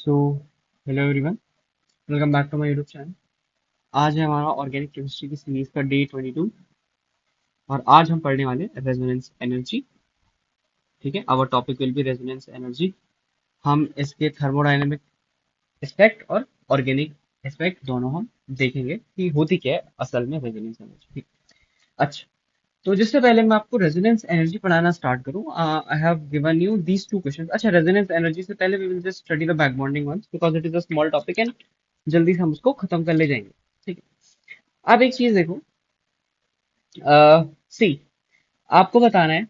So hello everyone, welcome back to my YouTube channel. आज है हमारा ऑर्गेनिक केमिस्ट्री की सीरीज का डे 22 और आज हम पढ़ने वाले रेजोनेंस एनर्जी। ठीक है, our topic will be resonance energy. हम इसके थर्मोडायनेमिक एस्पेक्ट और ऑर्गेनिक एस्पेक्ट दोनों हम देखेंगे कि होती क्या है असल में रेजोनेंस एनर्जी। ठीक। अच्छा, तो जिससे पहले मैं आपको रेजोनेंस एनर्जी पढ़ाना स्टार्ट करूं, I have given you these two questions. अच्छा, रेजोनेंस एनर्जी से पहले we will just study the back bonding once because it is a small topic and जल्दी से हम उसको खत्म कर ले जाएंगे। ठीक है, अब एक चीज देखो। सी, आपको बताना है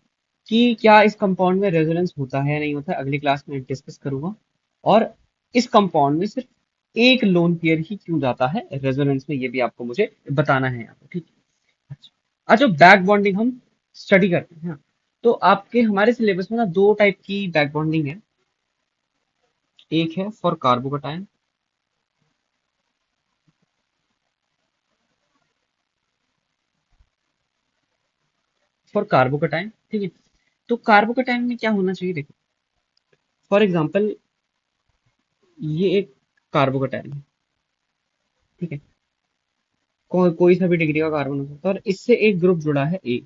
कि क्या इस कंपाउंड में रेजोनेंस होता है या नहीं होता है। अगली क्लास में डिस्कस करूंगा। और इस कंपाउंड में सिर्फ एक लोन पेयर ही क्यों जाता है रेजोनेंस में, ये भी आपको मुझे बताना है यहाँ पे। ठीक है। अच्छा, आज जो बैक बॉन्डिंग हम स्टडी करते हैं, हाँ, तो आपके हमारे सिलेबस में ना दो टाइप की बैक बॉन्डिंग है। एक है फॉर कार्बोकटायन, फॉर कार्बोकटायन। ठीक है, तो कार्बोकटायन में क्या होना चाहिए, देखो। फॉर एग्जाम्पल, ये एक कार्बोकटायन है। ठीक है, कोई सा भी डिग्री का कार्बन हो सकता है और इससे एक ग्रुप जुड़ा है ए,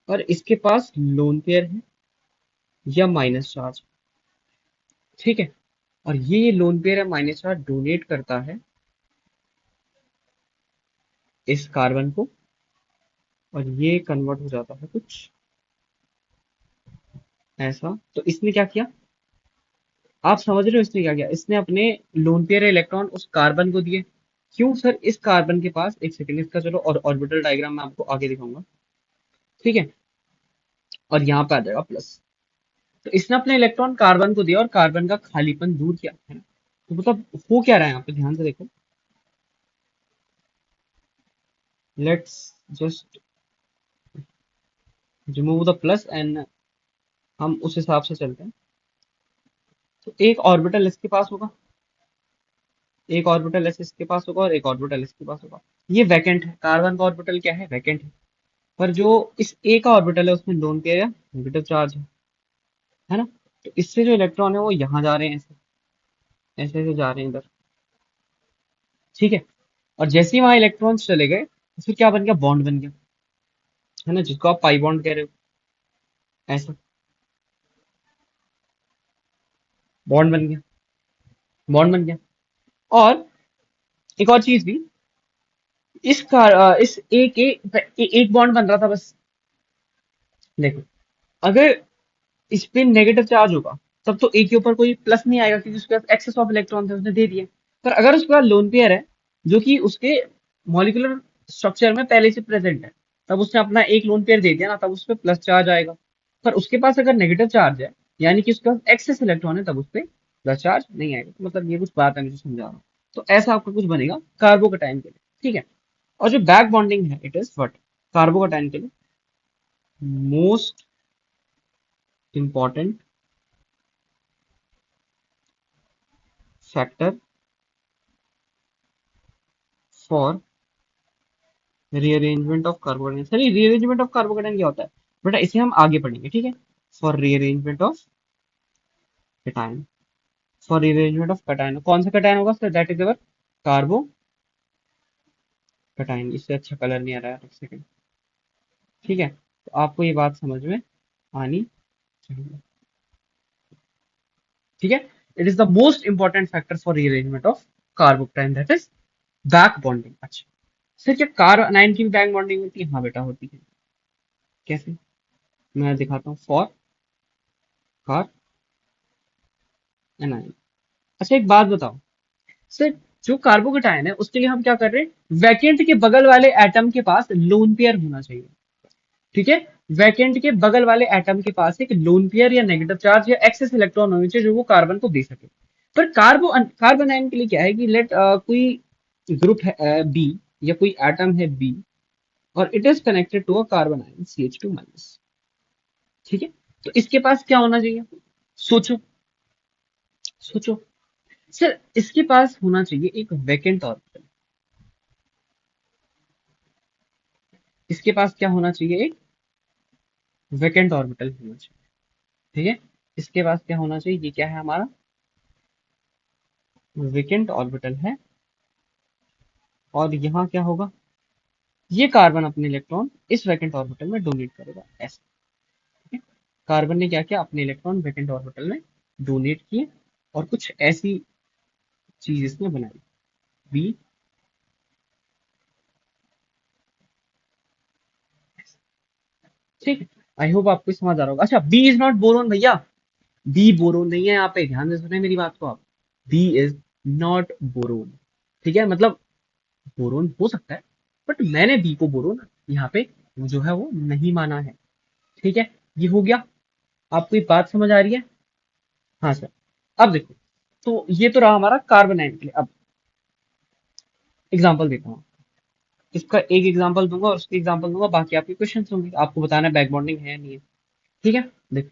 और इसके पास लोन पेयर है या माइनस चार्ज। ठीक है, और ये लोन पेयर या माइनस चार्ज डोनेट करता है इस कार्बन को, और ये कन्वर्ट हो जाता है कुछ ऐसा। तो इसने क्या किया, आप समझ रहे हो इसने क्या किया, इसने अपने लोन पेयर इलेक्ट्रॉन उस कार्बन को दिए। क्यों सर, इस कार्बन के पास, एक सेकेंड इसका चलो और ऑर्बिटल डायग्राम मैं आपको आगे दिखाऊंगा। ठीक है, और यहाँ पे आ जाएगा प्लस। तो इसने अपने इलेक्ट्रॉन कार्बन को दिया और कार्बन का खालीपन दूर किया है ना। तो मतलब हो क्या रहा है यहाँ पे, ध्यान से देखो। Let's just remove the plus and हम उस हिसाब से चलते हैं। तो एक ऑर्बिटल इसके पास होगा, एक ऑर्बिटल एस इसके पास होगा और एक ऑर्बिटल इसके पास होगा। ये वैकेंट है, कार्बन का ऑर्बिटल क्या है, वैकेंट है। पर जो इस ए का ऑर्बिटल है उसमें लोन पेयर या नेगेटिव चार्ज है ना। तो इससे जो इलेक्ट्रॉन है वो यहाँ जा रहे हैं, ऐसे ऐसे ऐसे जा रहे हैं इधर। ठीक है, और जैसे ही वहां इलेक्ट्रॉन्स चले गए तो फिर क्या बन गया, बॉन्ड बन गया, है ना, जिसको आप पाई बॉन्ड कह रहे हो। ऐसा बॉन्ड बन गया, बॉन्ड बन गया। और एक और चीज भी, इस एक बॉन्ड बन रहा था बस। देखो, अगर इस पे नेगेटिव चार्ज होगा तब तो ए के ऊपर कोई प्लस नहीं आएगा क्योंकि उसके पास एक्सेस ऑफ इलेक्ट्रॉन थे, उसने दे दिए। पर अगर उसके पास लोन पेयर है जो कि उसके मॉलिक्यूलर स्ट्रक्चर में पहले से प्रेजेंट है, तब उसने अपना एक लोन पेयर दे दिया ना, तब उस पर प्लस चार्ज आएगा। पर उसके पास अगर नेगेटिव चार्ज है, यानी कि उसके पास एक्सेस इलेक्ट्रॉन है, तब उस पर प्लस चार्ज नहीं आएगा। तो मतलब ये कुछ बात है, मुझे समझा रहा हूँ। तो ऐसा आपका कुछ बनेगा कार्बोकटाइन के लिए। ठीक है, और जो बैक बॉन्डिंग है इट इज व्हाट, कार्बोकटाइन के लिए most important factor for rearrangement of carbocation. Sir, rearrangement of carbocation क्या होता है बेटा, इसे हम आगे पढ़ेंगे। ठीक है, for rearrangement of cation, for rearrangement of cation कौन सा कैटायन होगा sir, that is our कार्बो cation. इससे अच्छा कलर नहीं आ रहा है, एक सेकंड। ठीक है, तो आपको ये बात समझ में आनी चाहिए। ठीक है, it is the most important factor for rearrangement of carbocation, that is back bonding. अच्छा सर, क्या कार नाइन की भी बैक बॉन्डिंग होती है? हाँ बेटा होती है। कैसे, मैं दिखाता हूँ। For car A9. अच्छा, एक बात बताओ सर, जो कार्बोकेटायन है उसके लिए हम क्या कर रहे हैं, वैकेंट के बगल वाले एटम के पास लोन पेयर होना चाहिए। ठीक है, वैकेंट के बगल वाले एटम के पास एक लोन पेयर या नेगेटिव चार्ज या एक्सेस इलेक्ट्रॉन होने चाहिए जो वो कार्बन को दे सके। पर कार्बन आयन के लिए क्या है कि लेट कोई ग्रुप है बी, या कोई एटम है बी, और it is connected to a carbon ion CH2 minus. ठीक है, तो इसके पास क्या होना चाहिए, सोचो, सोचो। सर, इसके पास होना चाहिए एक वैकेंट ऑर्बिटल। इसके पास क्या होना चाहिए, एक वैकेंट ऑर्बिटल होना चाहिए। ठीक है, इसके पास क्या होना चाहिए, ये क्या है हमारा वेकेंट ऑर्बिटल है और यहाँ क्या होगा, ये कार्बन अपने इलेक्ट्रॉन इस वैकेंट ऑर्बिटल में डोनेट करेगा ऐसे। ठीक है, कार्बन ने क्या किया, अपने इलेक्ट्रॉन वैकेंट ऑर्बिटल में डोनेट किए और कुछ ऐसी चीज इसने बनाई, बी। ठीक है, आई होप आपको समझ आ रहा होगा। अच्छा, बी इज नॉट बोरोन भैया, बी बोरोन नहीं है, यहाँ पे ध्यान से सुने मेरी बात को आप। B is not boron. ठीक है, मतलब बोरोन हो सकता है, बट मैंने बी को बोरोन यहाँ पे वो जो है वो नहीं माना है। ठीक है, ये हो गया। आपको ये बात समझ आ रही है? हाँ सर। अब देखो, तो ये तो रहा हमारा कार्बन आयन के लिए। अब एग्जांपल देता हूँ, इसका एक एग्जांपल दूंगा और उसके एग्जांपल दूंगा, बाकी आपके क्वेश्चन होंगे, आपको बताना है बैक बॉन्डिंग है या नहीं है। ठीक है, देखो,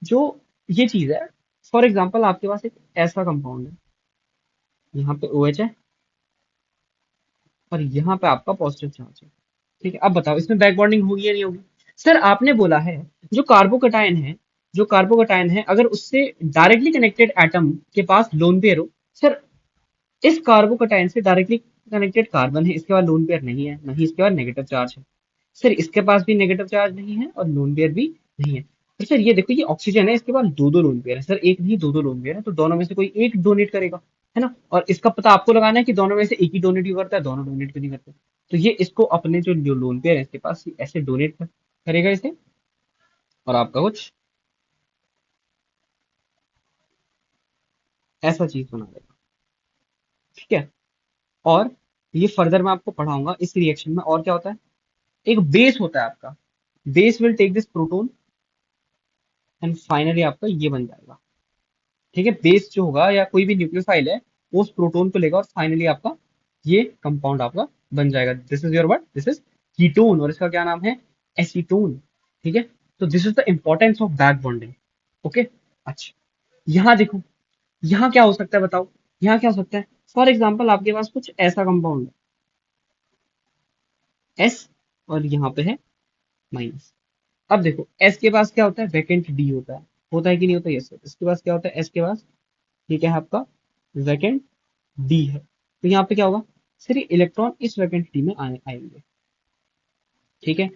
जो ये चीज है, फॉर एग्जांपल आपके पास एक ऐसा कंपाउंड है, यहाँ पे OH है और यहाँ पे आपका पॉजिटिव चार्ज है। ठीक है, अब बताओ इसमें बैक बॉन्डिंग होगी या नहीं होगी? सर आपने बोला है जो कार्बोकटायन है, जो कार्बोकटायन है अगर उससे डायरेक्टली कनेक्टेड एटम के पास लोन पेयर हो। सर इस कार्बोकटायन से डायरेक्टली कनेक्टेड कार्बन है, इसके बाद लोन पेयर नहीं है, नहीं इसके बाद नेगेटिव चार्ज है। सर इसके पास भी नेगेटिव चार्ज नहीं है और लोन पेयर भी नहीं है। तो सर ये देखो, ये ऑक्सीजन है, इसके पास दो दो लोन पेयर है। सर एक नहीं दो दो लोन पेयर है, तो दोनों में से कोई एक डोनेट करेगा, है ना? और इसका पता आपको लगाना है कि दोनों में से एक ही डोनेट क्यों करता है, दोनों डोनेट क्यों नहीं करते। तो ये इसको अपने जो जो लोन पेयर है इसके पास ऐसे डोनेट करेगा इसे, और आपका कुछ ऐसा चीज बना देगा। ठीक है, और ये फर्दर मैं आपको पढ़ाऊंगा इस रिएक्शन में। और क्या होता है, एक बेस होता है आपका, base will take this proton and finally आपका ये बन जाएगा। ठीक है, बेस जो होगा या कोई भी न्यूक्लियोफाइल है वो उस प्रोटोन को लेगा और फाइनली आपका ये कंपाउंड आपका बन जाएगा। This is your what, this is ketone, और इसका क्या नाम है, एसीटोन। ठीक है, तो this is the importance of back bonding. Okay, अच्छा, यहाँ देखो, यहाँ क्या हो सकता है बताओ, यहाँ क्या हो सकता है? फॉर एग्जाम्पल आपके पास कुछ ऐसा कंपाउंड है एस, और यहाँ पे है माइनस। अब देखो एस के पास क्या होता है, वैकेंट डी होता है कि नहीं होता? यस। इसके पास क्या होता है, एस के पास, ये क्या है आपका, वैकेंट डी है। तो यहाँ पे क्या होगा, सर ये इलेक्ट्रॉन इस वैकेंट डी में आएंगे। ठीक है,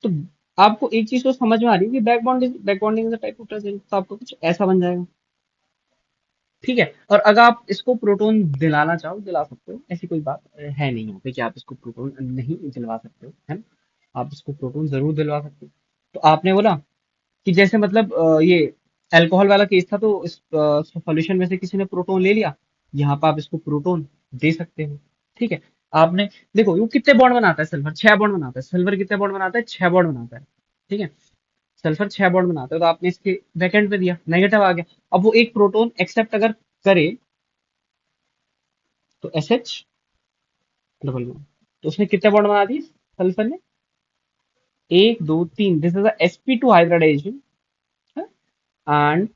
तो आपको एक चीज तो समझ में आ रही है कि back bonding is a type of present, तो आपको कुछ ऐसा बन जाएगा। ठीक है, और अगर आप इसको प्रोटोन दिलाना चाहो दिला सकते हो, ऐसी कोई बात है नहीं यहाँ पे कि आप इसको प्रोटोन नहीं दिलवा सकते हो, है ना? आप इसको प्रोटोन जरूर दिलवा सकते हो। तो आपने बोला कि जैसे मतलब ये अल्कोहल वाला केस था, तो इस सॉल्यूशन में से किसी ने प्रोटोन ले लिया, यहाँ पर आप इसको प्रोटोन दे सकते हो। ठीक है, आपने देखो वो कितने बॉन्ड बनाता है, सल्फर 6 बॉन्ड बनाता है। सल्फर कितने बॉन्ड बनाता है, 6 बॉन्ड बनाता है। ठीक है, सल्फर 6 बॉन्ड बनाता है, तो आपने इसके वैकेंट पे दिया, नेगेटिव आ गया। अब वो एक प्रोटोन एक्सेप्ट अगर करे तो SH डबल बॉन्ड, तो उसने कितने बॉन्ड बना दिए सल्फर ने, 1 2 3, this is sp2 hybridization, and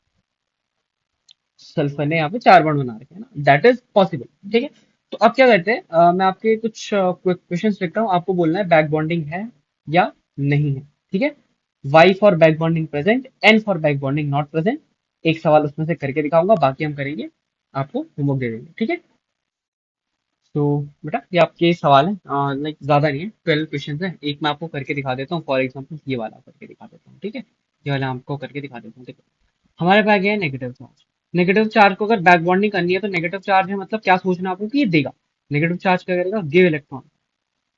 sulphur ने यहाँ पे 4 बॉन्ड बना रखे हैं ना, दैट इज पॉसिबल। ठीक है, तो अब क्या करते हैं, मैं आपके कुछ क्वेश्चंस लिखता हूँ, आपको बोलना है बैक बॉन्डिंग है या नहीं है। ठीक है, Y for back bonding present, N for back bonding not present. एक सवाल उसमें से करके दिखाऊंगा, बाकी हम करेंगे, आपको होमवर्क दे देंगे। ठीक है, तो बेटा ये आपके सवाल है, लाइक ज्यादा नहीं है, 12 क्वेश्चन है। एक मैं आपको करके दिखा देता हूँ, फॉर एग्जाम्पल ये वाला करके दिखा देता हूँ। ठीक है, ये वाला आपको करके दिखा देता हूँ। देखो हमारे पास गया है नेगेटिव चार्ज। नेगेटिव चार्ज को अगर बैक बॉन्डिंग करनी है तो नेगेटिव चार्ज है मतलब क्या सोचना आपको कि ये देगा। नेगेटिव चार्ज क्या करेगा, गिव इलेक्ट्रॉन,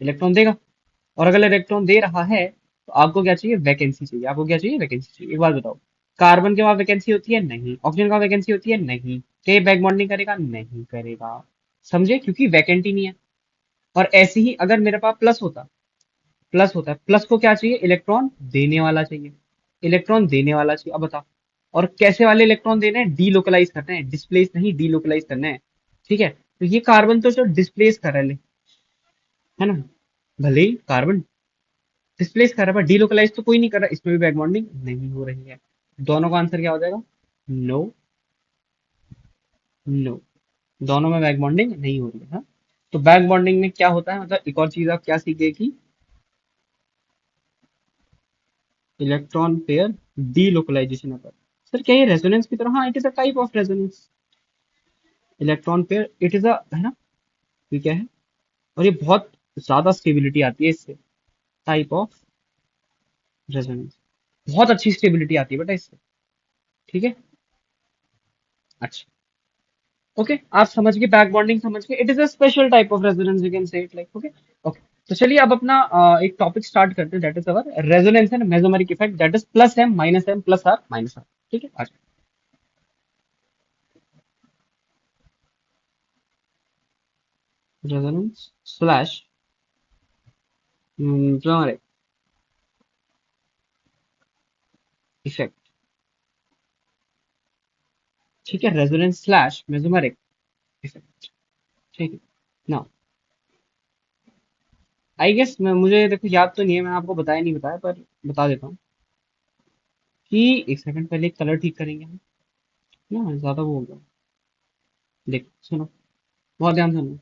इलेक्ट्रॉन देगा। और अगर इलेक्ट्रॉन दे रहा है तो आपको क्या चाहिए, वैकेंसी चाहिए। आपको क्या चाहिए, वैकेंसी चाहिए। एक बात बताओ, कार्बन के पास वैकेंसी होती है? नहीं। ऑक्सीजन का वैकेंसी होती है? नहीं। क्या ये बैक बॉन्डिंग करेगा? नहीं करेगा। समझे, क्योंकि वैकेंट ही नहीं है। और ऐसे ही अगर मेरे पास प्लस होता, प्लस होता है, प्लस को क्या चाहिए, इलेक्ट्रॉन देने वाला चाहिए, इलेक्ट्रॉन देने वाला चाहिए। अब बताओ, और कैसे वाले इलेक्ट्रॉन देने हैं, डीलोकलाइज करने हैं, डिस्प्लेस नहीं, डीलोकलाइज करने हैं। ठीक है, तो ये कार्बन तो जो डिस्प्लेस कर रहे है ना, भले ही कार्बन डिस्प्लेस कर रहा है, डीलोकलाइज तो कोई नहीं कर रहा, इसमें भी बैक बॉन्डिंग नहीं हो रही है। दोनों का आंसर क्या हो जाएगा, नो, नो, दोनों में बैक बॉन्डिंग नहीं हो रही है। हाँ? तो बैक बॉन्डिंग में क्या होता है, मतलब एक और चीज आप क्या सीख गए कि इलेक्ट्रॉन पेयर डीलोकलाइजेशन है। सर क्या ये रेजोनेंस की तरह? हाँ, it is a type of resonance. Electron pair it is अ, है ना, ये क्या है, और ये बहुत ज्यादा स्टेबिलिटी आती है इससे, टाइप ऑफ रेजोनेंस, बहुत अच्छी स्टेबिलिटी आती है बेटा इससे। ठीक है, अच्छा, ओके, आप समझ गए, बैक बॉन्डिंग समझ गए, it is a special type of resonance, you can say it like, okay. Okay, तो चलिए अब अपना एक टॉपिक स्टार्ट करते हैं, that is our resonance and mesomeric effect, that is plus M plus R minus R. ठीक है, आज रेजोनेंस स्लैश मेसोमेरिक इफेक्ट। ठीक है, रेजोनेंस स्लैश मेसोमेरिक इफेक्ट। ठीक है, नाउ आई गेस, मैं मुझे देखो याद तो नहीं है, मैंने आपको बताया नहीं बताया, पर बता देता हूँ कि एक सेकंड पहले कलर ठीक करेंगे हम ना, ज्यादा वो हो गया। देख सुनो, बहुत ध्यान से सुनो,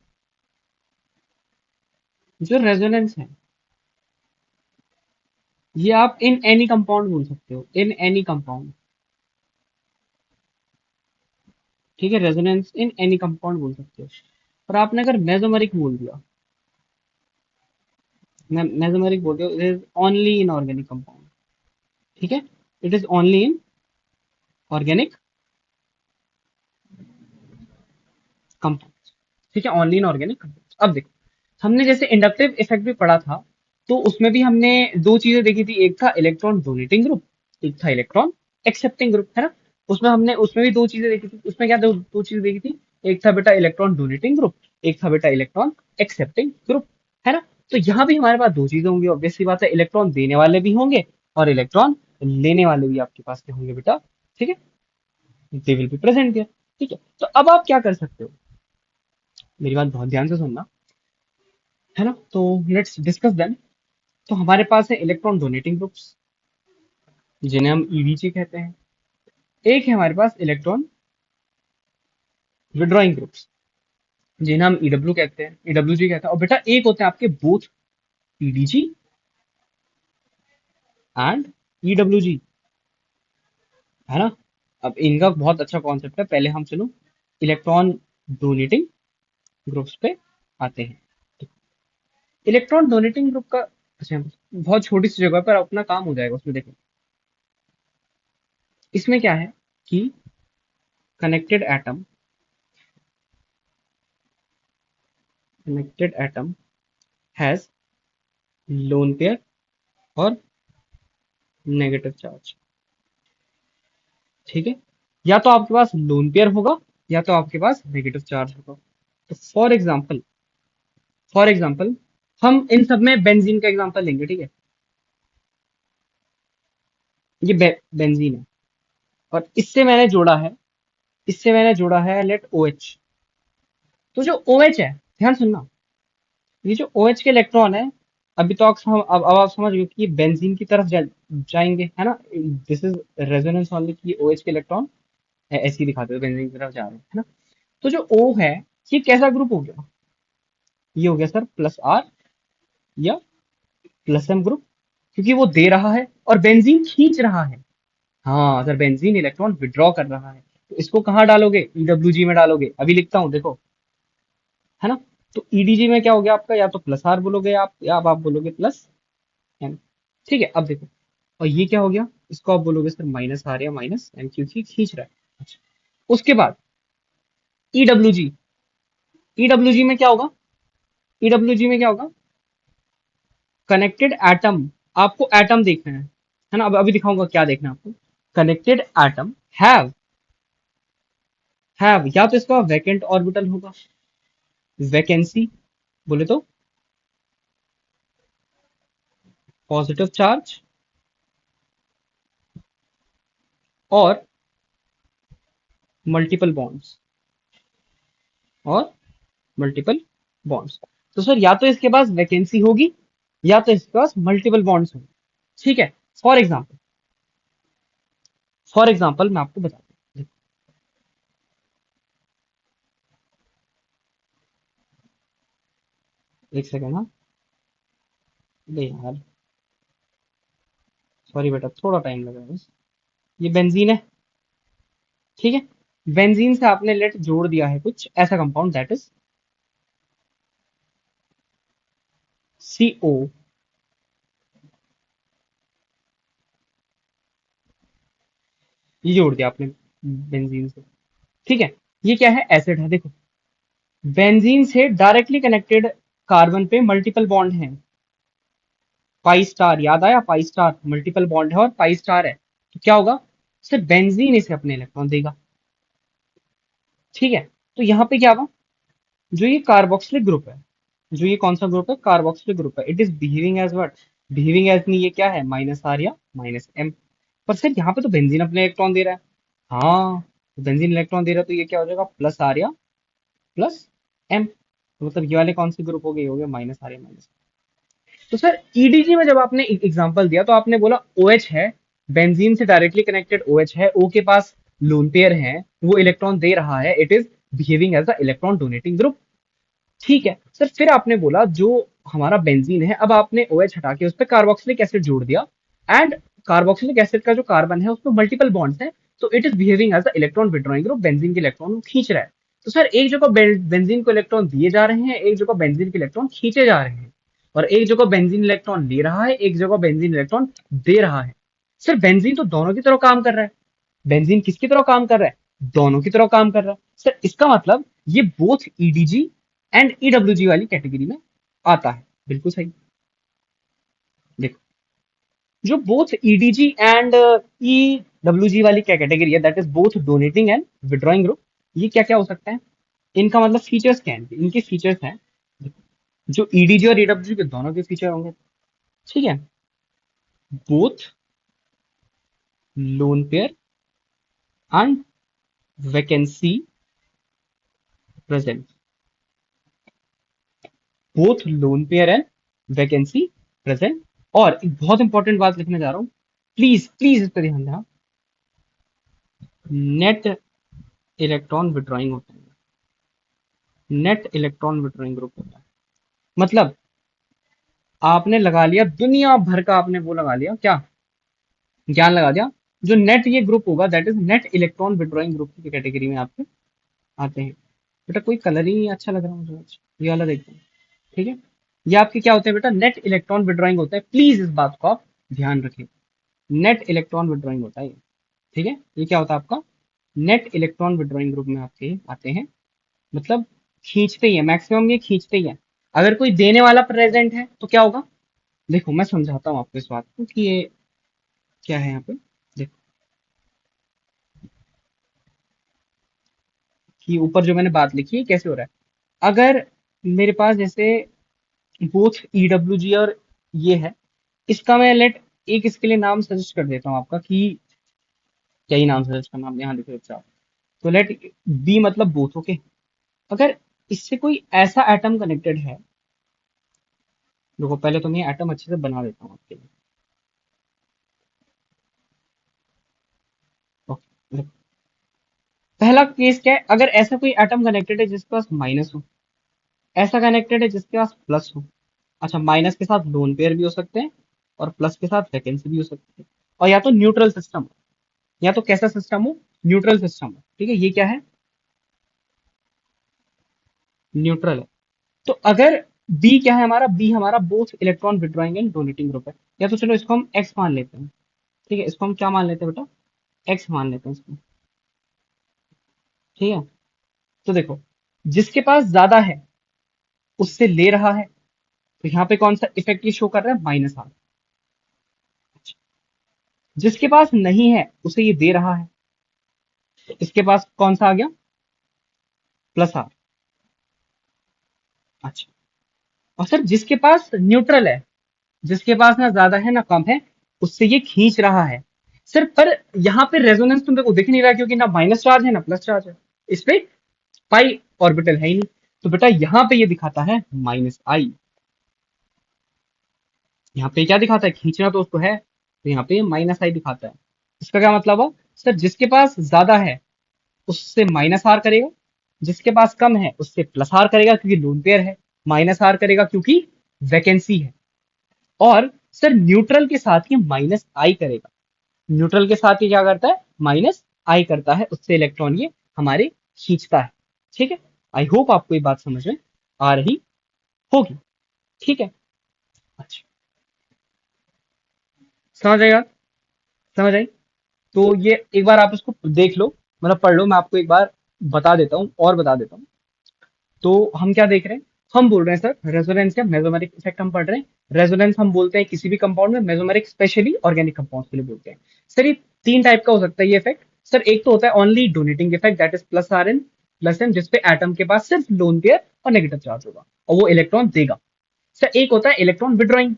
जो रेजोनेंस है ये आप इन एनी कंपाउंड बोल सकते हो, इन एनी कंपाउंड। ठीक है, रेजोनेंस इन एनी कंपाउंड बोल सकते हो, पर आपने अगर मेसोमेरिक बोल दिया, मेसोमेरिक बोल दिया, it is only in organic compound. ठीक है, it is only in organic compound. ठीक है, ओनली इन ऑर्गेनिक कंपाउंड। अब देखो, हमने जैसे इंडक्टिव इफेक्ट भी पढ़ा था, तो उसमें भी हमने दो चीजें देखी थी, एक था इलेक्ट्रॉन डोनेटिंग ग्रुप, एक था इलेक्ट्रॉन एक्सेप्टिंग ग्रुप, है ना। उसमें भी दो चीजें देखी थी, उसमें क्या दो चीजें देखी थी, एक था बेटा इलेक्ट्रॉन डोनेटिंग ग्रुप, एक था बेटा इलेक्ट्रॉन एक्सेप्टिंग ग्रुप, है ना। तो यहाँ भी हमारे पास दो चीजें होंगी, ऑब्वियस सी बात है, इलेक्ट्रॉन देने वाले भी होंगे और इलेक्ट्रॉन लेने वाले भी आपके पास के होंगे बेटा। ठीक है, they will be present here. ठीक है, तो अब आप क्या कर सकते हो, मेरी बात बहुत ध्यान से सुनना, है ना। तो लेट्स डिस्कस देन। तो हमारे पास है इलेक्ट्रॉन डोनेटिंग ग्रुप्स, जिन्हें हम ईडीजी कहते हैं। एक है हमारे पास इलेक्ट्रॉन विड्रॉइंग ग्रुप्स, जिन्हें हम ईडब्ल्यू कहते हैं, ईडब्ल्यूजी कहते हैं। और बेटा एक होते हैं आपके बोथ ईडीजी एंड ईडब्ल्यूजी, है ना। अब इनका बहुत अच्छा कॉन्सेप्ट है, पहले हम चलो इलेक्ट्रॉन डोनेटिंग ग्रुप्स पे आते हैं। इलेक्ट्रॉन डोनेटिंग ग्रुप का, अच्छा, बहुत छोटी सी जगह पर अपना काम हो जाएगा उसमें। देखो इसमें क्या है कि connected atom, connected atom has loan pair और नेगेटिव चार्ज। ठीक है, या तो आपके पास लोन पेयर होगा या तो आपके पास नेगेटिव चार्ज होगा। तो फॉर एग्जांपल हम इन सब में बेंजीन का एग्जांपल लेंगे। ठीक है, ये बेंजीन है और इससे मैंने जोड़ा है लेट ओ एच। तो जो ओ एच है, ध्यान सुनना, ये जो ओ एच के इलेक्ट्रॉन है, अभी तो अब आप समझ गए कि ये बेंजीन की तरफ जाएंगे, है ना। दिस इज रेजोनेंस ओनली कि ओ एच के इलेक्ट्रॉन ऐसे ही दिखाते हैं, बेंजीन की तरफ जा रहे हैं, है ना। तो जो O है, ये कैसा ग्रुप हो गया, ये हो गया सर प्लस आर या प्लस एम ग्रुप, क्योंकि वो दे रहा है और बेंजीन खींच रहा है। हाँ, अगर बेंजीन इलेक्ट्रॉन विड्रॉ कर रहा है तो इसको कहाँ डालोगे, ईडब्ल्यूजी में डालोगे। अभी लिखता हूँ देखो, है ना। तो ईडीजी में क्या हो गया आपका, या तो प्लस आर बोलोगे आप, या आप बोलोगे प्लस एम। ठीक है, अब देखो, और ये क्या हो गया, इसको आप बोलोगे सर माइनस आर या माइनस एम, क्योंकि खींच रहा है। अच्छा, उसके बाद ईडब्ल्यूजी, ईडब्ल्यूजी में क्या होगा, ईडब्ल्यूजी में क्या होगा, कनेक्टेड एटम, आपको एटम देखना है ना। अब अभी दिखाऊंगा क्या देखना है आपको। कनेक्टेड एटम हैव या तो इसका वैकेंट ऑर्बिटल होगा, वैकेंसी बोले तो पॉजिटिव चार्ज और मल्टीपल बॉन्ड्स, और मल्टीपल बॉन्ड्स। तो सर या तो इसके पास वैकेंसी होगी या तो इसके पास मल्टीपल बॉन्ड्स होंगे। ठीक है, फॉर एग्जाम्पल, मैं आपको बताता हूँ। एक सेकेंड, हाँ, ले यार, सॉरी बेटा, थोड़ा टाइम लगा बस। ये बेंजीन है, ठीक है। बेंजीन से आपने लेट जोड़ दिया है कुछ ऐसा कंपाउंड दैट इज CO। ये जोड़ दिया आपने बेंजीन से, ठीक है। ये क्या है, एसिड है। देखो, बेंजीन से डायरेक्टली कनेक्टेड कार्बन पे मल्टीपल बॉन्ड हैं। पाई स्टार, याद आया, पाई स्टार मल्टीपल बॉन्ड है और पाई स्टार है, तो क्या होगा, सिर्फ बेंजीन इसे अपने इलेक्ट्रॉन देगा, ठीक है। तो यहाँ पे क्या हुआ, जो ये कार्बोक्सिलिक ग्रुप है, जो ये कौन सा ग्रुप है, कार्बोक्सिलिक ग्रुप है, it is behaving as what, behaving as में ये क्या है, -R या -M। पर सर यहाँ पे तो बेंजीन अपने इलेक्ट्रॉन दे रहा है। हाँ, तो बेंजीन इलेक्ट्रॉन दे रहा है, तो ये क्या हो जाएगा, +R या +M। तो मतलब ये वाले कौन से ग्रुप हो गए, हो गया -R या माइनस। तो सर ईडीजी में जब आपने एग्जांपल दिया तो आपने बोला OH है, बेंजीन से डायरेक्टली कनेक्टेड OH है, O के पास लोन पेयर है, वो इलेक्ट्रॉन दे रहा है, it is behaving as a electron donating group, ठीक है। सर फिर आपने बोला जो हमारा बेंजीन है, अब आपने OH हटा के उस पर कार्बोक्सिलिक एसिड जोड़ दिया, एंड कार्बोक्सिलिक एसिड का जो कार्बन है उसमें मल्टीपल बॉन्ड्स हैं, तो it is behaving as a electron withdrawing group, benzene के इलेक्ट्रॉन खींच रहा है। तो सर एक जगह बेंजीन को इलेक्ट्रॉन दिए जा रहे हैं, एक जगह बेंजीन के इलेक्ट्रॉन खींचे जा रहे हैं, और एक जगह बेंजीन इलेक्ट्रॉन ले रहा है, एक जगह बेंजीन इलेक्ट्रॉन दे रहा है। सर बेंजीन तो दोनों की तरह काम कर रहा है। बेंजीन किसकी तरह काम कर रहा है, दोनों की तरह काम कर रहा है। सर इसका मतलब ये बोथ ईडीजी एंड ईडब्ल्यूजी वाली कैटेगरी में आता है, बिल्कुल सही। देखो, जो बोथ ईडीजी एंड ईडब्ल्यूजी वाली क्या कैटेगरी है, that is both donating and withdrawing group, ये क्या क्या हो सकता है, इनका मतलब फीचर्स क्या है, इनके फीचर्स हैं, जो ईडीजी और ईडब्ल्यूजी के दोनों के फीचर होंगे, ठीक है। Both lone pair and vacancy present, both lone pair and vacancy present. और एक बहुत इंपॉर्टेंट बात लिखने जा रहा हूँ, प्लीज प्लीज इस पर ध्यान देना, नेट इलेक्ट्रॉन विड्रॉइंग होता है, नेट इलेक्ट्रॉन विड्रॉइंग ग्रुप होता है। मतलब आपने लगा लिया दुनिया भर का, आपने वो लगा लिया क्या, ज्ञान लगा दिया, जो नेट ये ग्रुप होगा that is net electron withdrawing group की कैटेगरी में आपके आते हैं। बेटा कोई कलर ही नहीं अच्छा लग रहा मुझे आज, ये वाला देखते हैं, ठीक है। ये आपके क्या होते हैं बेटा, नेट इलेक्ट्रॉन विड्रॉइंग होता है, प्लीज इस बात को आप ध्यान रखें, नेट इलेक्ट्रॉन विड्रॉइंग होता है ये, ठीक है। ये क्या होता है आपका, नेट इलेक्ट्रॉन विड्रॉइंग ग्रुप में आपके आते हैं, मतलब खींचते ही है, मैक्सिमम ये खींचते ही है। अगर कोई देने वाला प्रेजेंट है तो क्या होगा, देखो मैं समझाता हूँ आपको इस बात को कि ये क्या है यहाँ पे। देखो कि ऊपर जो मैंने बात लिखी है कैसे हो रहा है, अगर मेरे पास जैसे बोथ ईडब्ल्यूजी और ये है, इसका मैं लेट एक इसके लिए नाम सजेस्ट कर देता हूँ आपका, कि क्या ही नाम सजेस्ट करना, आप यहाँ लिखो अच्छा, तो लेट बी मतलब बोथ, ओके। अगर इससे कोई ऐसा एटम कनेक्टेड है, देखो पहले तो मैं एटम अच्छे से बना देता हूँ आपके लिए, ओके। देखो, पहला केस क्या है, अगर ऐसा कोई एटम कनेक्टेड है जिसके पास माइनस हो, ऐसा कनेक्टेड है जिसके पास प्लस हो, अच्छा माइनस के साथ लोन पेयर भी हो सकते हैं और प्लस के साथ वैकेंसी भी हो सकती है, और या तो न्यूट्रल सिस्टम हो, या तो कैसा सिस्टम हो, न्यूट्रल सिस्टम हो, ठीक है। ये क्या है, न्यूट्रल है। तो अगर बी क्या है हमारा, बी हमारा both electron withdrawing and donating group है, या तो चलो इसको हम एक्स मान लेते हैं, ठीक है, इसको हम क्या मान लेते हैं बेटा, एक्स मान लेते हैं इसको, ठीक है। तो देखो, जिसके पास ज्यादा है उससे ले रहा है, तो यहाँ पे कौन सा इफेक्ट ये शो कर रहा है, -R। जिसके पास नहीं है उसे ये दे रहा है, तो इसके पास कौन सा आ गया, +R। अच्छा, और सर जिसके पास न्यूट्रल है, जिसके पास ना ज्यादा है ना कम है, उससे ये खींच रहा है। सर पर यहाँ पे रेजोनेंस तुम देखो दिख नहीं रहा, क्योंकि ना माइनस चार्ज है ना प्लस चार्ज है, इस पे पाई ऑर्बिटल है ही नहीं, तो बेटा यहाँ पे ये दिखाता है -I। यहाँ पे क्या दिखाता है, खींचना तो उसको है, तो यहाँ पे -I दिखाता है। इसका क्या मतलब है, सर जिसके पास ज्यादा है उससे -R करेगा, जिसके पास कम है उससे +R करेगा क्योंकि लोन पेयर है, -R करेगा क्योंकि वैकेंसी है, और सर न्यूट्रल के साथ ये -I करेगा, न्यूट्रल के साथ ये क्या करता है, -I करता है, उससे इलेक्ट्रॉन ये हमारे खींचता है। ठीक है, आई होप आपको ये बात समझ में आ रही होगी। ठीक है, अच्छा, समझ आएगा, समझ आई। तो ये एक बार आप इसको देख लो, मतलब पढ़ लो, मैं आपको एक बार बता देता हूँ और बता देता हूँ। तो हम क्या देख रहे हैं, हम बोल रहे हैं सर रेजोनेंस या मेसोमेरिक इफेक्ट हम पढ़ रहे हैं। रेजोनेंस हम बोलते हैं किसी भी कंपाउंड में, मेसोमेरिक स्पेशली ऑर्गेनिक कंपाउंड के लिए बोलते हैं। सर ये तीन टाइप का हो सकता है ये इफेक्ट। सर एक तो होता है only donating effect, that is plus R and plus M, जिसपे एटम के पास सिर्फ लोन पेयर और नेगेटिव चार्ज होगा और वो इलेक्ट्रॉन देगा। सर एक होता है इलेक्ट्रॉन विड्रॉइंग।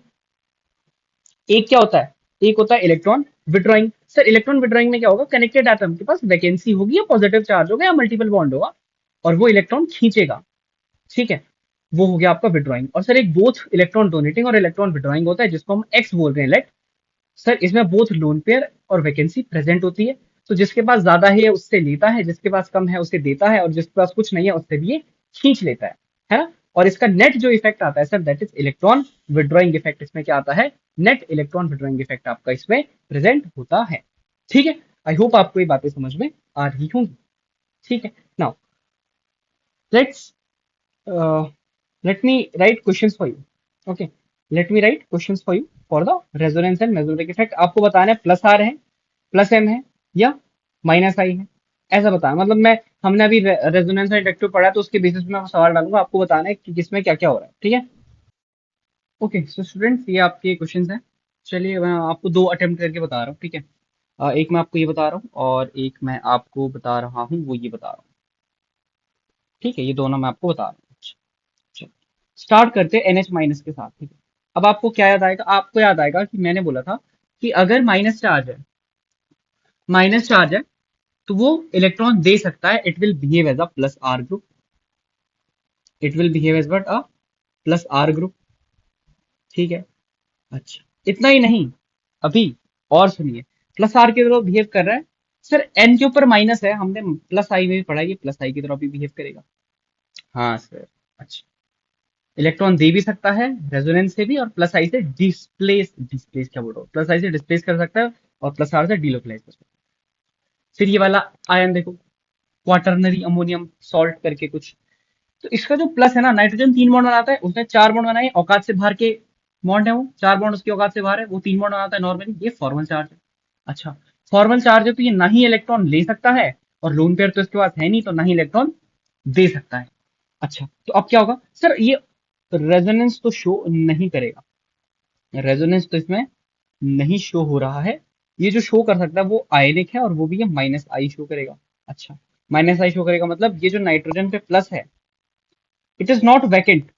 एक क्या होता है, एक होता है electron withdrawing. Sir electron withdrawing में क्या होगा, कनेक्टेड एटम के पास वैकेंसी होगी या पॉजिटिव चार्ज होगा या मल्टीपल बॉन्ड होगा और वो इलेक्ट्रॉन खींचेगा। ठीक है, वो हो गया आपका विड्रॉइंग। और सर एक बोथ इलेक्ट्रॉन डोनेटिंग और इलेक्ट्रॉन विड्रॉइंग होता है जिसको हम एक्स बोल रहे हैं, लेट। सर इसमें बोथ लोन पेयर और वैकेंसी प्रेजेंट होती है। तो जिसके पास ज्यादा है उससे लेता है, जिसके पास कम है उससे देता है, और जिसके पास कुछ नहीं है उससे भी ये खींच लेता है ना। और इसका नेट जो इफेक्ट आता है sir, that is electron withdrawing effect. इसमें क्या आता है, नेट इलेक्ट्रॉन विड्रॉइंग इफेक्ट आपका इसमें प्रेजेंट होता है। ठीक है, आई होप आपको ये बातें समझ में आ रही होंगी। ठीक है, now let's let me write questions for you. Okay, let me write questions for you for the resonance and mesomeric effect. आपको बताना है प्लस आर है, प्लस एम है या माइनस आई है, ऐसा बताना। मतलब मैं, हमने अभी रेजोनेंस और इंडक्टिव पढ़ा है, तो उसके बेसिस पे मैं सवाल डालूंगा, आपको बताना है कि किसमें क्या क्या हो रहा है। ठीक है, ओके। सो स्टूडेंट्स ये आपके क्वेश्चंस हैं। चलिए मैं आपको दो अटेम्प्ट करके बता रहा हूँ। ठीक है, एक मैं आपको ये बता रहा हूँ और एक मैं आपको बता रहा हूँ वो ये बता रहा हूँ। ठीक है, ये दोनों मैं आपको बता रहा हूँ। चलो स्टार्ट करते हैं एनएच माइनस के साथ। ठीक है, अब आपको क्या याद आएगा, आपको याद आएगा कि मैंने बोला था कि अगर माइनस चार्ज है, माइनस चार्ज है, तो वो इलेक्ट्रॉन दे सकता है, it will behave as a plus R group. It will behave as what, a plus R group. ठीक है, अच्छा, इतना ही नहीं, अभी और सुनिए, प्लस आर की तरह बिहेव कर रहा है। सर एन के ऊपर माइनस है, हमने प्लस आई में भी पढ़ा, ये प्लस आई की तरह भी बिहेव करेगा। हाँ सर, अच्छा, इलेक्ट्रॉन दे भी सकता है रेजोनेंस से भी, और प्लस आई से डिस्प्लेस, डिस्प्लेस क्या बोल रहा हूँ, प्लस आई से डिस्प्लेस कर सकता है और प्लस आर से डीलोकलाइज कर सकता है। फिर ये वाला आयन देखो, क्वाटरनरी अमोनियम सॉल्ट करके कुछ। तो इसका जो प्लस है ना, नाइट्रोजन तीन बॉन्ड बनाता है, उसने चार बॉन्ड बनाए, औकात से बाहर के बॉन्ड है, वो चार बॉन्ड उसकी औकात से बाहर है, वो तीन बॉन्ड बनाता है नॉर्मली, ये फॉर्मल चार्ज है। अच्छा, फॉर्मल चार्ज है तो ये ना ही इलेक्ट्रॉन ले सकता है, और लोन पेयर तो इसके पास है नहीं, तो ना ही इलेक्ट्रॉन दे सकता है। अच्छा, तो अब क्या होगा सर, ये रेजोनेंस तो शो नहीं करेगा, रेजोनेंस तो इसमें नहीं शो हो रहा है। ये जो शो कर सकता है वो आयनिक है, और वो भी है माइनस आई शो करेगा। अच्छा, माइनस आई शो करेगा मतलब ये जो नाइट्रोजन पे प्लस है, it is not vacant,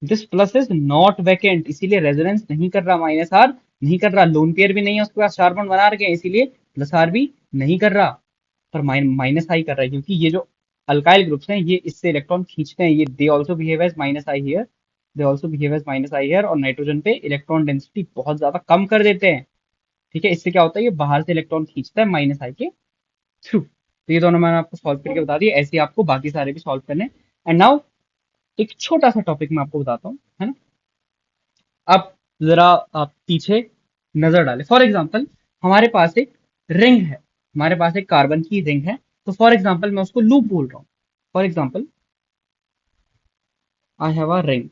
this plus is not vacant, इसीलिए रेजोनेंस नहीं कर रहा, माइनस आर नहीं कर रहा, लोन पेयर भी नहीं है उसके पास, चार बॉन्ड बना रखे हैं, इसीलिए प्लस आर भी नहीं कर रहा, पर माइनस आई कर रहा है, क्योंकि ये जो अल्काइल ग्रुप्स हैं ये इससे इलेक्ट्रॉन खींचते हैं, ये they also behave as minus I here, they also behave as minus I here, और नाइट्रोजन पे इलेक्ट्रॉन डेंसिटी बहुत ज्यादा कम कर देते हैं। ठीक है, इससे क्या होता है, ये बाहर से इलेक्ट्रॉन खींचता है माइनस आई के थ्रू। तो ये दोनों मैंने आपको सॉल्व करके बता दिए, ऐसे ही आपको बाकी सारे भी सॉल्व करने। एंड नाउ एक छोटा सा टॉपिक मैं आपको बताता हूँ, है ना। आप जरा आप पीछे नजर डालें। फॉर एग्जाम्पल हमारे पास एक रिंग है, हमारे पास एक कार्बन की रिंग है, तो फॉर एग्जाम्पल मैं उसको लूप बोल रहा हूँ। For example I have a ring.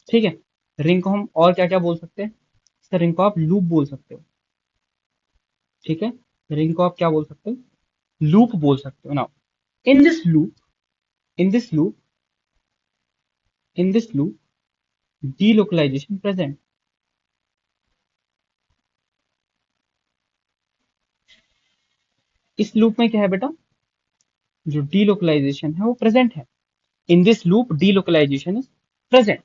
ठीक है, रिंग को हम और क्या क्या बोल सकते हैं, सर रिंग को आप लूप बोल सकते हो। ठीक है, रिंग को आप क्या बोल सकते हो, लूप बोल सकते हो। Now in this loop, in this loop, in this loop delocalization present. इस लूप में क्या है बेटा, जो डीलोकलाइजेशन है वो प्रेजेंट है। In this loop delocalization is present.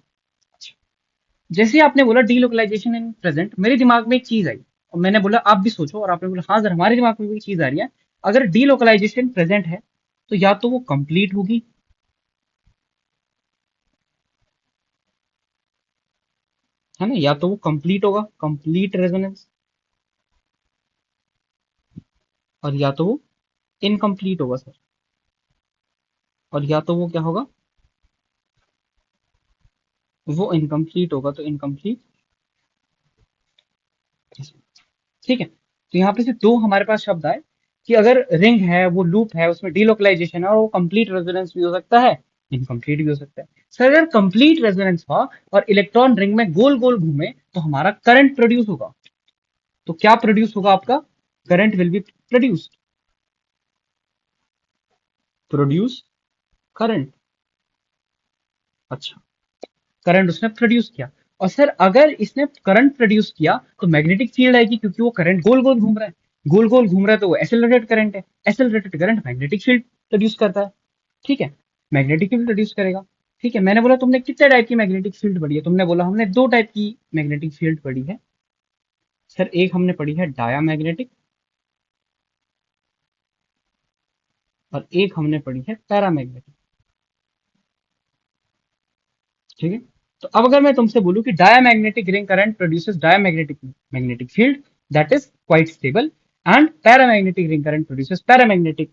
जैसे ही आपने बोला डीलोकलाइजेशन इन प्रेजेंट, मेरे दिमाग में एक चीज आई, और मैंने बोला आप भी सोचो, और आपने बोला हाँ सर हमारे दिमाग में भी चीज आ रही है। अगर डीलोकलाइजेशन प्रेजेंट है, तो या तो वो कंप्लीट होगी, है ना, या तो वो कंप्लीट होगा, कंप्लीट रेजोनेंस, और या तो वो इनकम्प्लीट होगा सर, और या तो वो क्या होगा, वो इनकम्प्लीट होगा, तो इनकम्प्लीट। ठीक है, तो यहाँ पे से दो हमारे पास शब्द आए कि अगर रिंग है, वो लूप है, उसमें डीलोकलाइजेशन है और वो कंप्लीट रेजोनेंस भी हो सकता है, इनकम्प्लीट भी हो सकता है। सर अगर कंप्लीट रेजोनेंस हुआ और इलेक्ट्रॉन रिंग में गोल गोल घूमे तो हमारा करंट प्रोड्यूस होगा। तो क्या प्रोड्यूस होगा आपका? Current will be produced. Produce current. अच्छा, करंट उसने प्रोड्यूस किया। और सर अगर इसने करंट प्रोड्यूस किया तो मैग्नेटिक फील्ड आएगी, क्योंकि वो करंट गोल गोल घूम रहा है। गोल गोल घूम रहा है तो वो एसेलरेटेड करंट है। Accelerated current magnetic field produce करता है। ठीक है, मैग्नेटिक फील्ड प्रोड्यूस करेगा। ठीक है, मैंने बोला तुमने कितने टाइप की मैग्नेटिक फील्ड पढ़ी है? तुमने बोला हमने दो टाइप की मैग्नेटिक फील्ड पढ़ी है। सर एक हमने पढ़ी है डायामैग्नेटिक और एक हमने पढ़ी है पैरामैग्नेटिक। ठीक है, तो अब अगर मैं तुमसे बोलूं कि diamagnetic ring current produces diamagnetic magnetic field that is quite stable and paramagnetic ring current produces paramagnetic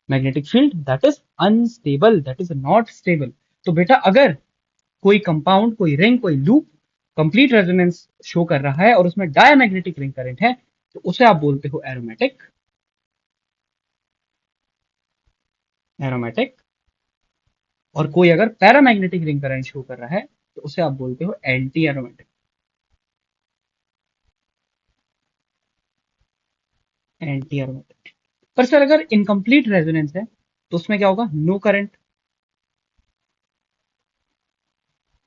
magnetic field that is unstable, that is not stable. तो बेटा अगर कोई कंपाउंड, कोई रिंग, कोई लूप कंप्लीट रेजोनेंस शो कर रहा है और उसमें डायामैग्नेटिक रिंग करंट है तो उसे आप बोलते हो एरोमेटिक। एरोमेटिक। और कोई अगर पैरामैग्नेटिक रिंग करंट शो कर रहा है तो उसे आप बोलते हो एंटी एरोमेटिक। Anti aromatic. पर सर अगर इनकम्प्लीट रेजोनेंस है तो उसमें क्या होगा? No current.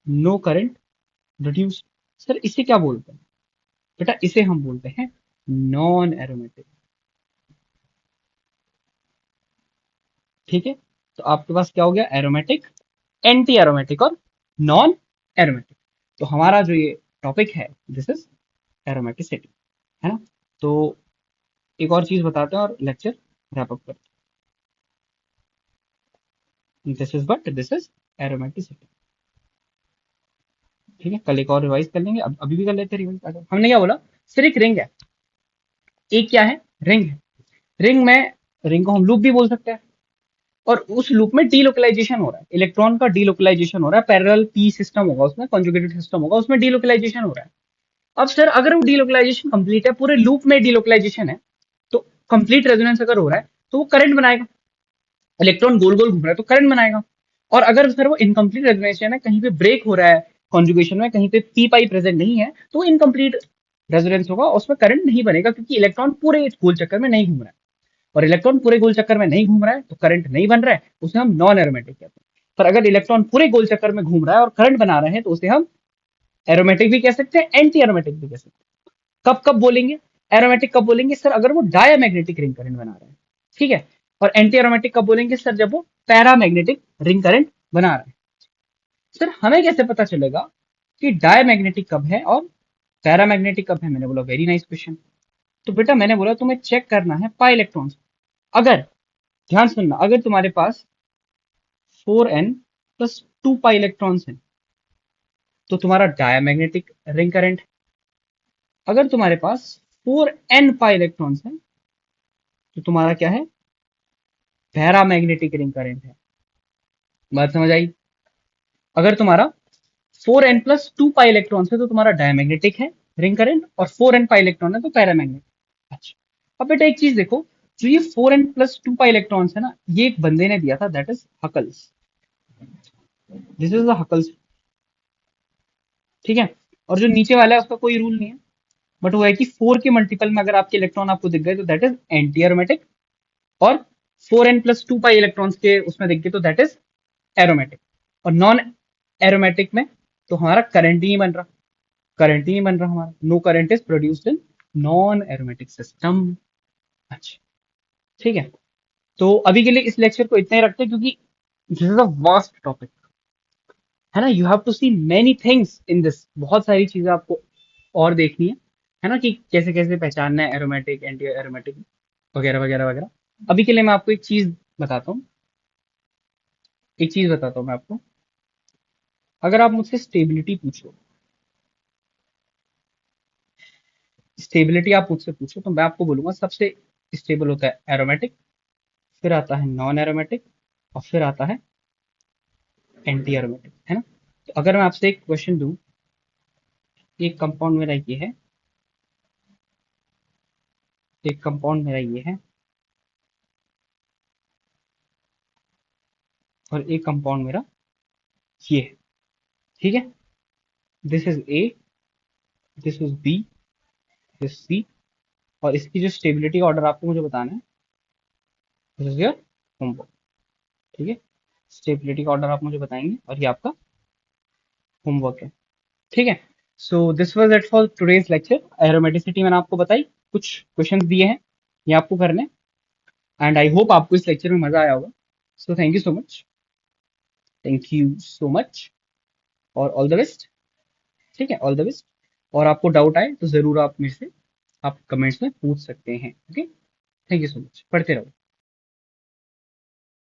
No current reduce. Sir इसे क्या बोलते हैं? बेटा इसे हम बोलते हैं नॉन एरोमेटिक। ठीक है, तो आपके पास क्या हो गया? एरोमेटिक, एंटी एरोमेटिक और नॉन एरोमेटिक। तो हमारा जो ये टॉपिक है दिस इज एरोमेटिसिटी, है ना? तो एक और चीज बताते हैं और लेक्चर रैप अप करते हैं। This is aromaticity. ठीक है, कल एक और रिवाइज कर लेंगे, अब अभी भी कर लेते हैं रिवाइज। हमने क्या बोला? सिर्फ एक रिंग है। एक क्या है? रिंग है। रिंग में, रिंग को हम लूप भी बोल सकते हैं। और उस लूप में डीलोकलाइजेशन हो रहा है, इलेक्ट्रॉन का डीलोकलाइजेशन हो रहा है, पैरेलल पी सिस्टम होगा उसमें, कॉन्जुगेटेड सिस्टम होगा उसमें, डीलोकलाइजेशन हो रहा है। अब सर अगर वो डीलोकलाइजेशन कंप्लीट है, पूरे लूप में डीलोकलाइजेशन है, तो कंप्लीट रेजोनेंस अगर हो रहा है तो वो करंट बनाएगा। इलेक्ट्रॉन गोल गोल घूम रहा है तो करंट बनाएगा। और अगर सर वो इनकम्प्लीट रेजोनेंस है, कहीं पे ब्रेक हो रहा है कॉन्जुगेशन में, कहीं पे पी पाई प्रेजेंट नहीं है, तो वो इनकम्प्लीट रेजोनेंस होगा, उसमें करंट नहीं बनेगा, क्योंकि इलेक्ट्रॉन पूरे गोल चक्कर में नहीं घूम रहा है। और इलेक्ट्रॉन पूरे गोल चक्कर में नहीं घूम रहा है तो करंट नहीं बन रहा है, उसे हम नॉन एरोमेटिक कहते हैं। पर अगर इलेक्ट्रॉन पूरे गोल चक्कर में घूम रहा है और करंट बना रहे हैं तो उसे हम एरोमेटिक भी कह सकते हैं, एंटी एरोमेटिक भी कह सकते हैं। कब कब बोलेंगे एरोमेटिक? कब बोलेंगे सर? अगर वो डायामैग्नेटिक रिंग करंट बना रहा है। ठीक है, और एंटी एरोमेटिक कब बोलेंगे सर? जब वो पैरामैग्नेटिक रिंग करंट बना रहा है। सर हमें कैसे पता चलेगा कि डायमैग्नेटिक कब है और पैरामैग्नेटिक कब है? मैंने बोला वेरी नाइस क्वेश्चन। तो बेटा मैंने बोला तुम्हें चेक करना है पाई इलेक्ट्रॉन्स। अगर, ध्यान सुनना, अगर तुम्हारे पास 4n+2 पाई इलेक्ट्रॉन्स हैं तो तुम्हारा डायमैग्नेटिक रिंग करंट है। अगर तुम्हारे पास 4n पाई इलेक्ट्रॉन्स हैं तो तुम्हारा क्या है? पैरामैग्नेटिक रिंग करंट है। बात समझ आई? अगर तुम्हारा 4n+2 पाई इलेक्ट्रॉन्स है तो तुम्हारा डायमैग्नेटिक है रिंग करंट, और 4n पाई इलेक्ट्रॉन है तो पैरामैग्नेटिक। अच्छा, अब बेटा एक चीज देखो, जो ये 4n+2 पाई इलेक्ट्रॉन्स है ना, ये एक बंदे ने दिया था, that is Huckel's. This is the Huckel's. ठीक है, और जो नीचे वाला है उसका कोई रूल नहीं है, बट वो है कि 4 के मल्टीपल में अगर आपके इलेक्ट्रॉन आपको दिख गए तो दैट इज एंटी एरोमेटिक, और 4n+2 पाई इलेक्ट्रॉन्स के उसमें दिख गए तो दैट इज एरोमेटिक। और नॉन एरोमेटिक में तो हमारा करंट ही नहीं बन रहा, करंट ही नहीं बन रहा हमारा, no current is produced in non aromatic system. अच्छा, ठीक है, तो अभी के लिए इस लेक्चर को इतना ही रखते हैं, क्योंकि this is a vast topic, है ना? You have to see many things in this, बहुत सारी चीजें आपको और देखनी है ना, कि कैसे कैसे पहचानना है एरोमेटिक, एंटी एरोमेटिक, वगैरह वगैरह वगैरह। अभी के लिए मैं आपको एक चीज बताता हूँ, एक चीज बताता हूँ मैं आपको। अगर आप मुझसे स्टेबिलिटी पूछो, स्टेबिलिटी आप मुझसे पूछो तो मैं आपको बोलूंगा सबसे स्टेबल होता है एरोमेटिक, फिर आता है नॉन एरोमेटिक, और फिर आता है एंटी एरोमेटिक, है ना? तो अगर मैं आपसे एक क्वेश्चन दूं, एक कंपाउंड मेरा ये है, एक कंपाउंड मेरा ये है और एक कंपाउंड मेरा ये है। ठीक है, this is A, this is B, this C, और इसकी जो स्टेबिलिटी ऑर्डर आपको मुझे बताना है, दिस इज योर होमवर्क। ठीक है, स्टेबिलिटी का ऑर्डर आप मुझे बताएंगे और ये आपका होमवर्क है। ठीक है, so this was it for today's lecture. Aromaticity मैंने आपको बताई, कुछ क्वेश्चंस दिए हैं ये आपको करने, एंड आई होप आपको इस लेक्चर में मजा आया होगा। So thank you so much, thank you so much, और ऑल द बेस्ट। ठीक है, ऑल द बेस्ट। और आपको डाउट आए तो जरूर आप मेरे से आप कमेंट्स में पूछ सकते हैं। Okay, thank you so much, पढ़ते रहो।